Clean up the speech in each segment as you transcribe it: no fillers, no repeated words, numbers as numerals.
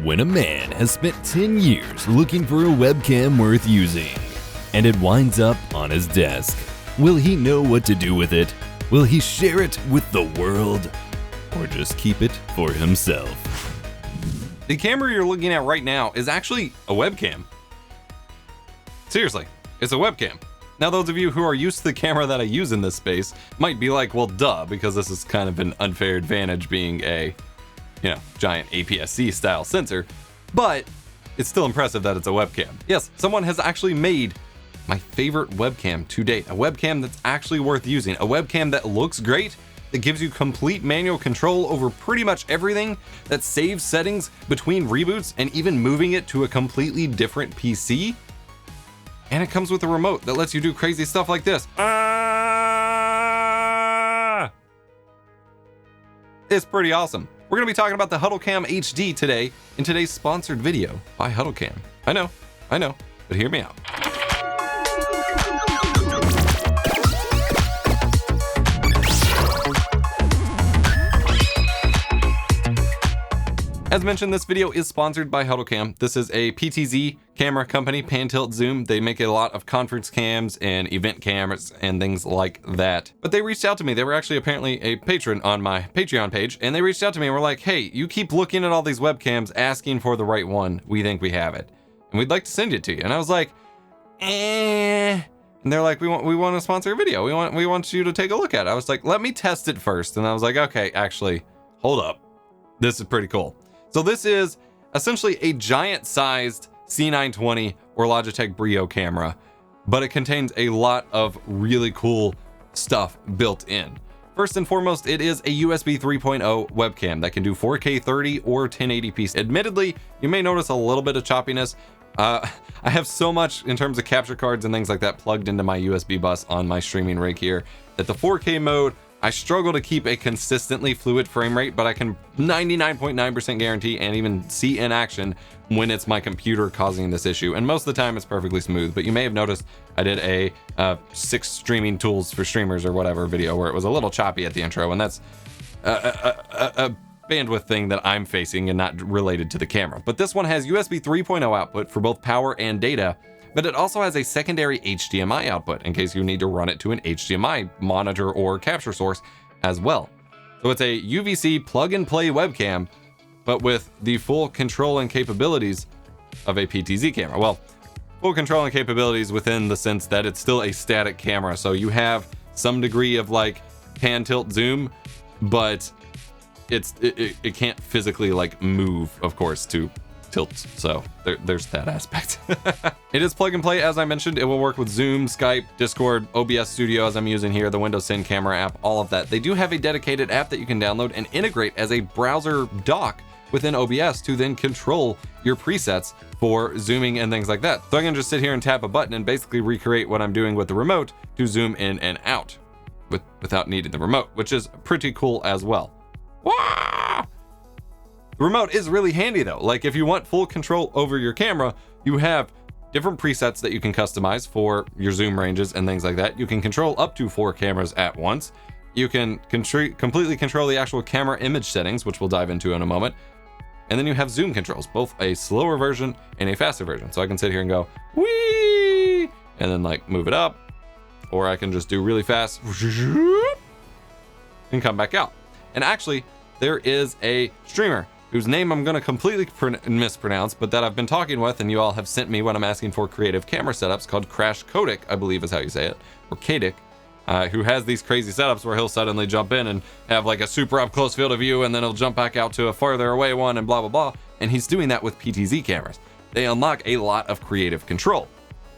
When a man has spent 10 years looking for a webcam worth using, and it winds up on his desk, will he know what to do with it? Will he share it with the world? Or just keep it for himself? The camera you're looking at right now is actually a webcam. Seriously, it's a webcam. Now, those of you who are used to the camera that I use in this space might be like, well, duh, because this is kind of an unfair advantage being a, giant APS-C style sensor, but it's still impressive that it's a webcam. Yes, someone has actually made my favorite webcam to date, a webcam that's actually worth using, a webcam that looks great, that gives you complete manual control over pretty much everything, that saves settings between reboots and even moving it to a completely different PC. And it comes with a remote that lets you do crazy stuff like this. It's pretty awesome. We're going to be talking about the HuddleCam HD today in today's sponsored video by HuddleCam. I know, but hear me out. As mentioned, this video is sponsored by HuddleCam. This is a PTZ camera company, pan tilt zoom. They make a lot of conference cams and event cameras and things like that. But they reached out to me. They were actually apparently a patron on my Patreon page, and they reached out to me and were like, hey, you keep looking at all these webcams asking for the right one. We think we have it, and we'd like to send it to you. And I was like, And they're like, we want to sponsor a video. We want you to take a look at it. I was like, let me test it first. And I was like, okay, actually, hold up. This is pretty cool. So this is essentially a giant-sized C920 or Logitech Brio camera, but it contains a lot of really cool stuff built in. First and foremost, it is a USB 3.0 webcam that can do 4K 30 or 1080p. Admittedly, you may notice a little bit of choppiness. I have so much in terms of capture cards and things like that plugged into my USB bus on my streaming rig here that the 4K mode, I struggle to keep a consistently fluid frame rate, but I can 99.9% guarantee and even see in action when it's my computer causing this issue. And most of the time it's perfectly smooth, but you may have noticed I did a 6 streaming tools for streamers or whatever video where it was a little choppy at the intro, and that's a bandwidth thing that I'm facing and not related to the camera. But this one has USB 3.0 output for both power and data, but it also has a secondary HDMI output in case you need to run it to an HDMI monitor or capture source as well. So it's a UVC plug-and-play webcam, but with the full control and capabilities of a PTZ camera. Well, full control and capabilities within the sense that it's still a static camera, so you have some degree of like pan tilt zoom, but it can't physically like move, of course, to tilt, so there's that aspect. It is plug and play, as I mentioned. It will work with Zoom, Skype, Discord, OBS Studio as I'm using here, the Windows 10 camera app, all of that. They do have a dedicated app that you can download and integrate as a browser dock within OBS to then control your presets for zooming and things like that. So I can just sit here and tap a button and basically recreate what I'm doing with the remote to zoom in and out without needing the remote, which is pretty cool as well. Wah! The remote is really handy though. Like if you want full control over your camera, you have different presets that you can customize for your zoom ranges and things like that. You can control up to 4 cameras at once. You can completely control the actual camera image settings, which we'll dive into in a moment. And then you have zoom controls, both a slower version and a faster version. So I can sit here and go, whee, and then like move it up, or I can just do really fast and come back out. And actually, there is a streamer whose name I'm going to completely mispronounce, but that I've been talking with, and you all have sent me when I'm asking for creative camera setups, called Crash Kodik, I believe is how you say it, or Kodik, who has these crazy setups where he'll suddenly jump in and have like a super up close field of view, and then he'll jump back out to a farther away one and blah, blah, blah. And he's doing that with PTZ cameras. They unlock a lot of creative control.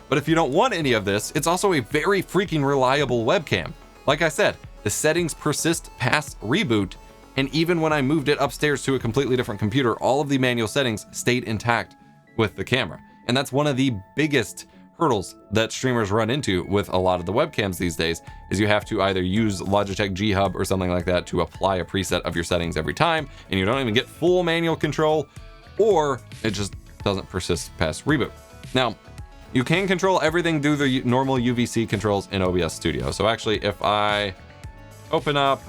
But if you don't want any of this, it's also a very freaking reliable webcam. Like I said, the settings persist past reboot, and even when I moved it upstairs to a completely different computer, all of the manual settings stayed intact with the camera. And that's one of the biggest hurdles that streamers run into with a lot of the webcams these days, is you have to either use Logitech G Hub or something like that to apply a preset of your settings every time, and you don't even get full manual control, or it just doesn't persist past reboot. Now, you can control everything through the normal UVC controls in OBS Studio. So actually, if I open up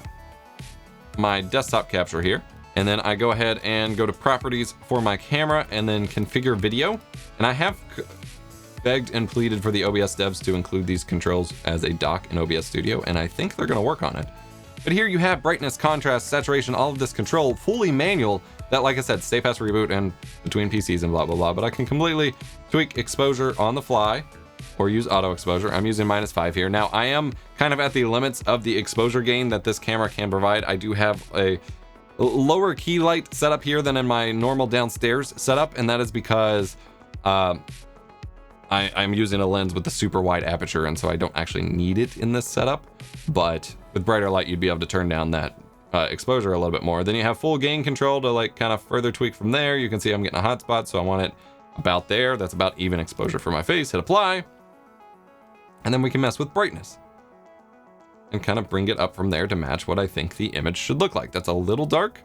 my desktop capture here, And then I go ahead and go to properties for my camera and then configure video. And I have begged and pleaded for the OBS devs to include these controls as a dock in OBS Studio, and I think they're going to work on it. But here you have brightness, contrast, saturation, all of this control fully manual that, like I said, stay past reboot and between PCs and blah, blah, blah. But I can completely tweak exposure on the fly or use auto exposure. I'm using -5 here. Now, I am kind of at the limits of the exposure gain that this camera can provide. I do have a lower key light setup here than in my normal downstairs setup, and that is because I'm using a lens with the super wide aperture, and so I don't actually need it in this setup. But with brighter light, you'd be able to turn down that exposure a little bit more. Then you have full gain control to like kind of further tweak from there. You can see I'm getting a hot spot, so I want it about there. That's about even exposure for my face. Hit apply. And then we can mess with brightness and kind of bring it up from there to match what I think the image should look like. That's a little dark.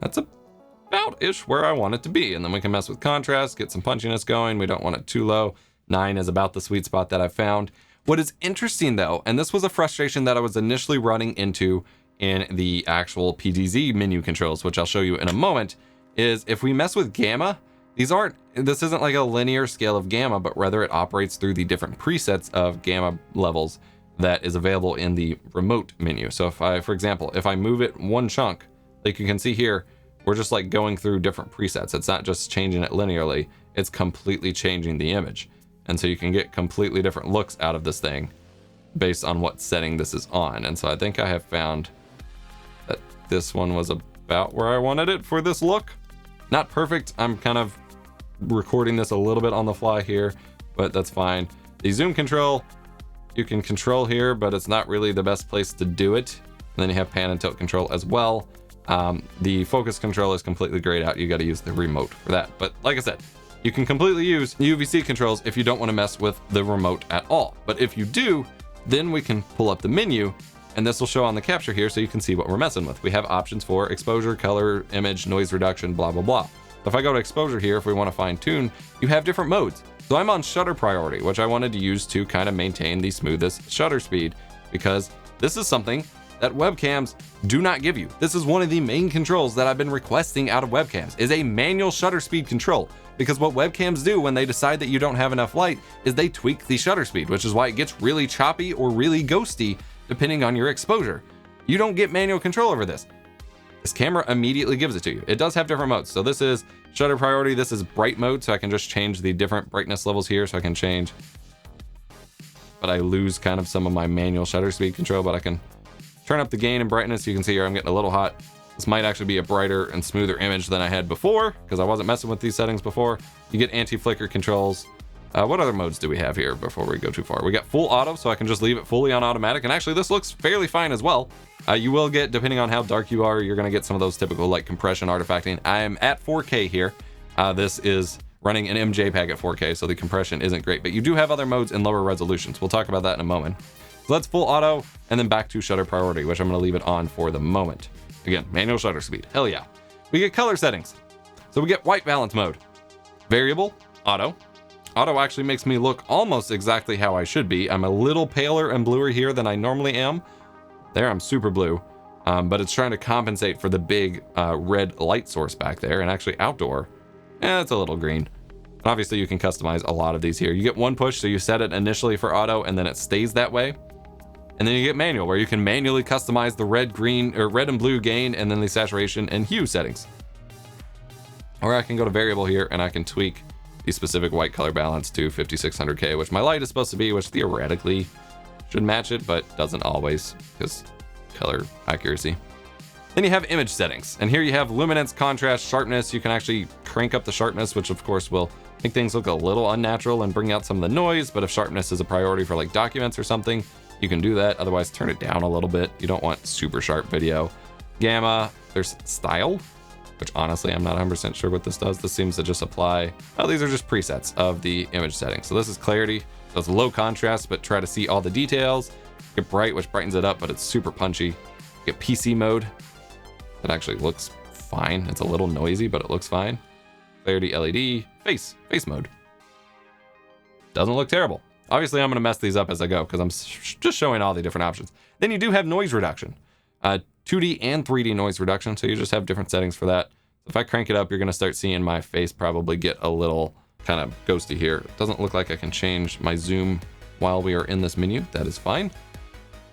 That's about-ish where I want it to be. And then we can mess with contrast, get some punchiness going. We don't want it too low. 9 is about the sweet spot that I found. What is interesting though, and this was a frustration that I was initially running into in the actual PTZ menu controls, which I'll show you in a moment, is if we mess with gamma, this isn't like a linear scale of gamma, but rather it operates through the different presets of gamma levels that is available in the remote menu. So if I, for example, if I move it one chunk, like you can see here, we're just like going through different presets. It's not just changing it linearly, it's completely changing the image. And so you can get completely different looks out of this thing based on what setting this is on. And so I think I have found that this one was about where I wanted it for this look. Not perfect. I'm kind of recording this a little bit on the fly here, but that's fine. The zoom control, you can control here, but it's not really the best place to do it. And then you have pan and tilt control as well. The focus control is completely grayed out. You got to use the remote for that. But like I said, you can completely use UVC controls if you don't want to mess with the remote at all. But if you do, then we can pull up the menu, and this will show on the capture here so you can see what we're messing with. We have options for exposure, color, image, noise reduction, blah, blah, blah. If I go to exposure here, if we want to fine tune, you have different modes. So I'm on shutter priority, which I wanted to use to kind of maintain the smoothest shutter speed, because this is something that webcams do not give you. This is one of the main controls that I've been requesting out of webcams, is a manual shutter speed control. Because what webcams do when they decide that you don't have enough light is they tweak the shutter speed, which is why it gets really choppy or really ghosty depending on your exposure. You don't get manual control over this. This camera immediately gives it to you. It does have different modes. So this is shutter priority. This is bright mode. So I can just change the different brightness levels here. So I can change, but I lose kind of some of my manual shutter speed control, but I can turn up the gain and brightness. You can see here I'm getting a little hot. This might actually be a brighter and smoother image than I had before because I wasn't messing with these settings before. You get anti-flicker controls. What other modes do we have here before we go too far? We got full auto, so I can just leave it fully on automatic. And actually this looks fairly fine as well. You will get, depending on how dark you are, you're gonna get some of those typical like compression artifacting. I am at 4K here. This is running an MJPEG at 4K, so the compression isn't great, but you do have other modes in lower resolutions. We'll talk about that in a moment. So that's full auto, and then back to shutter priority, which I'm gonna leave it on for the moment. Again, manual shutter speed, hell yeah. We get color settings. So we get white balance mode, variable, auto. Auto actually makes me look almost exactly how I should be. I'm a little paler and bluer here than I normally am. There, I'm super blue, but it's trying to compensate for the big red light source back there. And actually outdoor, it's a little green. And obviously you can customize a lot of these here. You get one push, so you set it initially for auto and then it stays that way. And then you get manual, where you can manually customize the red, green, or red and blue gain, and then the saturation and hue settings. Or I can go to variable here, and I can tweak the specific white color balance to 5600K, which my light is supposed to be, which theoretically should match it, but doesn't always, because color accuracy. Then you have image settings, and here you have luminance, contrast, sharpness. You can actually crank up the sharpness, which of course will make things look a little unnatural and bring out some of the noise, but if sharpness is a priority for like documents or something, you can do that. Otherwise, turn it down a little bit. You don't want super sharp video. Gamma, there's style, which honestly, I'm not 100% sure what this does. This seems to just apply. Oh, these are just presets of the image settings. So this is clarity. So it's low contrast, but try to see all the details. Get bright, which brightens it up, but it's super punchy. Get PC mode. That actually looks fine. It's a little noisy, but it looks fine. Clarity LED, face mode. Doesn't look terrible. Obviously, I'm going to mess these up as I go because I'm just showing all the different options. Then you do have noise reduction. 2D and 3D noise reduction, so you just have different settings for that. If I crank it up, you're going to start seeing my face probably get a little kind of ghosty here. It doesn't look like I can change my zoom while we are in this menu. That is fine.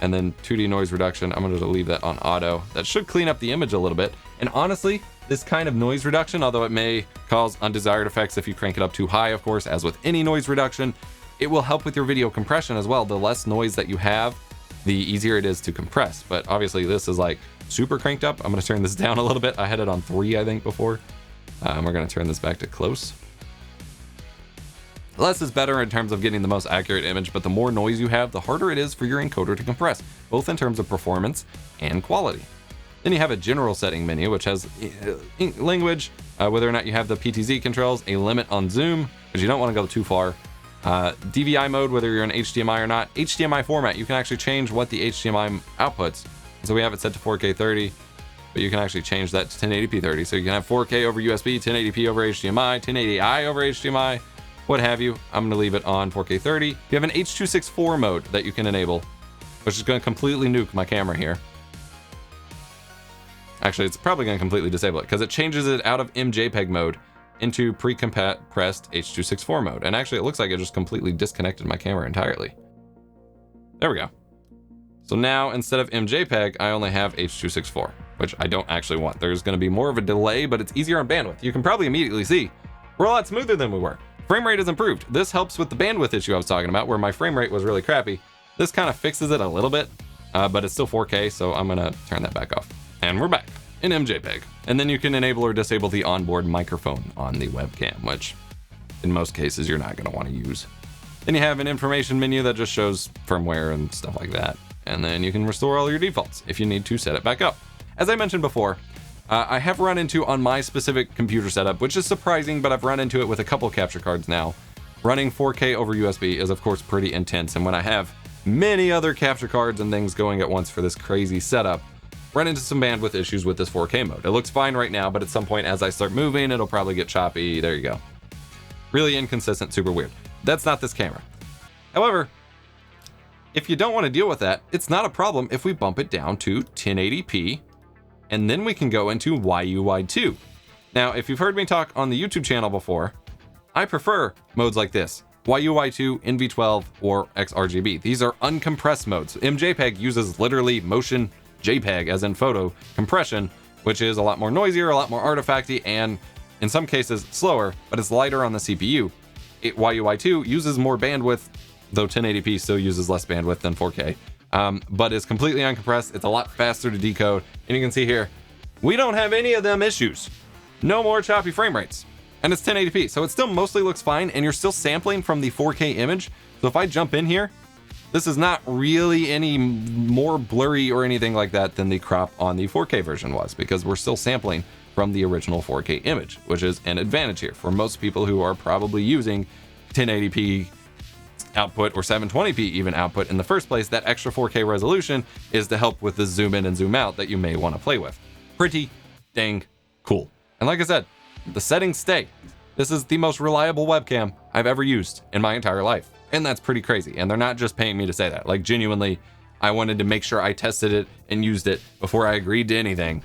And then 2D noise reduction, I'm going to leave that on auto. That should clean up the image a little bit. And honestly, this kind of noise reduction, although it may cause undesired effects if you crank it up too high, of course, as with any noise reduction, it will help with your video compression as well. The less noise that you have, the easier it is to compress. But obviously this is like super cranked up. I'm going to turn this down a little bit. I had it on 3, I think, before. We're going to turn this back to close. Less is better in terms of getting the most accurate image, but the more noise you have, the harder it is for your encoder to compress, both in terms of performance and quality. Then you have a general setting menu, which has language, whether or not you have the PTZ controls, a limit on zoom, because you don't want to go too far. DVI mode, whether you're in HDMI or not. HDMI format, you can actually change what the HDMI outputs. So we have it set to 4K 30, but you can actually change that to 1080p 30. So you can have 4K over USB, 1080p over HDMI, 1080i over HDMI, what have you. I'm gonna leave it on 4K 30. You have an H.264 mode that you can enable, which is gonna completely nuke my camera here. Actually, it's probably gonna completely disable it because it changes it out of MJPEG mode into pre-compressed H.264 mode. And actually it looks like it just completely disconnected my camera entirely. There we go. So now instead of MJPEG, I only have H.264, which I don't actually want. There's gonna be more of a delay, but it's easier on bandwidth. You can probably immediately see we're a lot smoother than we were. Frame rate is improved. This helps with the bandwidth issue I was talking about, where my frame rate was really crappy. This kind of fixes it a little bit, but it's still 4K, so I'm gonna turn that back off. And we're back in MJPEG. And then you can enable or disable the onboard microphone on the webcam, which in most cases you're not gonna wanna use. Then you have an information menu that just shows firmware and stuff like that. And then you can restore all your defaults if you need to set it back up. As I mentioned before, I have run into on my specific computer setup, which is surprising, but I've run into it with a couple capture cards now. Running 4K over USB is of course pretty intense, and when I have many other capture cards and things going at once for this crazy setup, run into some bandwidth issues with this 4K mode. It looks fine right now, but at some point as I start moving, it'll probably get choppy. There you go. Really inconsistent, super weird. That's not this camera. However, if you don't want to deal with that, it's not a problem if we bump it down to 1080p, and then we can go into YUI2. Now, if you've heard me talk on the YouTube channel before, I prefer modes like this, YUI2, NV12, or XRGB. These are uncompressed modes. MJPEG uses literally motion JPEG, as in photo compression, which is a lot more noisier, a lot more artifacty, and in some cases slower, but it's lighter on the CPU. YUI2 uses more bandwidth, though 1080p still uses less bandwidth than 4K. But is completely uncompressed. It's a lot faster to decode. And you can see here, we don't have any of them issues. No more choppy frame rates. And it's 1080p, so it still mostly looks fine, and you're still sampling from the 4K image. So if I jump in here, this is not really any more blurry or anything like that than the crop on the 4K version was, because we're still sampling from the original 4K image, which is an advantage here for most people who are probably using 1080p output or 720p even output in the first place. That extra 4K resolution is to help with the zoom in and zoom out that you may want to play with. Pretty dang cool. And like I said, the settings stay. This is the most reliable webcam I've ever used in my entire life. And that's pretty crazy. And they're not just paying me to say that. Like, genuinely, I wanted to make sure I tested it and used it before I agreed to anything.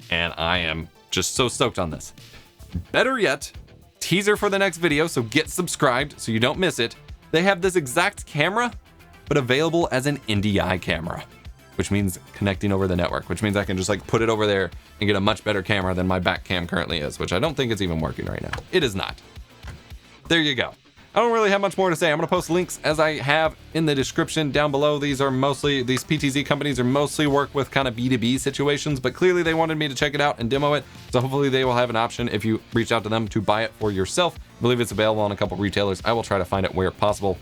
And I am just so stoked on this. Better yet, teaser for the next video, so get subscribed so you don't miss it. They have this exact camera, but available as an NDI camera, which means connecting over the network, which means I can just like put it over there and get a much better camera than my back cam currently is, which I don't think it's even working right now. It is not. There you go. I don't really have much more to say. I'm going to post links as I have in the description down below. These PTZ companies are mostly work with kind of B2B situations, but clearly they wanted me to check it out and demo it. So hopefully they will have an option if you reach out to them to buy it for yourself. I believe it's available on a couple retailers. I will try to find it where possible.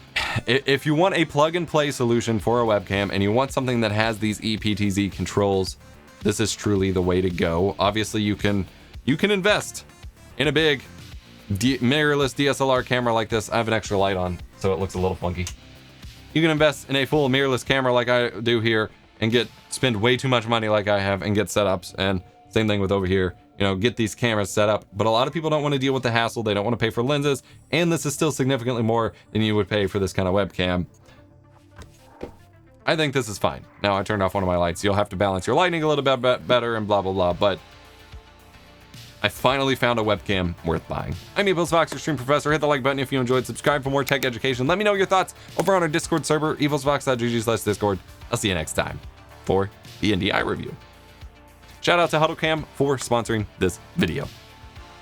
If you want a plug and play solution for a webcam and you want something that has these ePTZ controls, this is truly the way to go. Obviously you can invest in a big mirrorless DSLR camera like this. I have an extra light on, so it looks a little funky. You can invest in a full mirrorless camera like I do here and spend way too much money like I have and get setups, and same thing with over here. You know, get these cameras set up. But a lot of people don't want to deal with the hassle. They don't want to pay for lenses, and this is still significantly more than you would pay for this kind of webcam. I think this is fine. Now I turned off one of my lights. You'll have to balance your lighting a little bit better and blah, blah, blah. But I finally found a webcam worth buying. I'm EposVox, your stream professor. Hit the like button if you enjoyed. Subscribe for more tech education. Let me know your thoughts over on our Discord server, eposvox.gg/discord. I'll see you next time for the NDI review. Shout out to HuddleCam for sponsoring this video.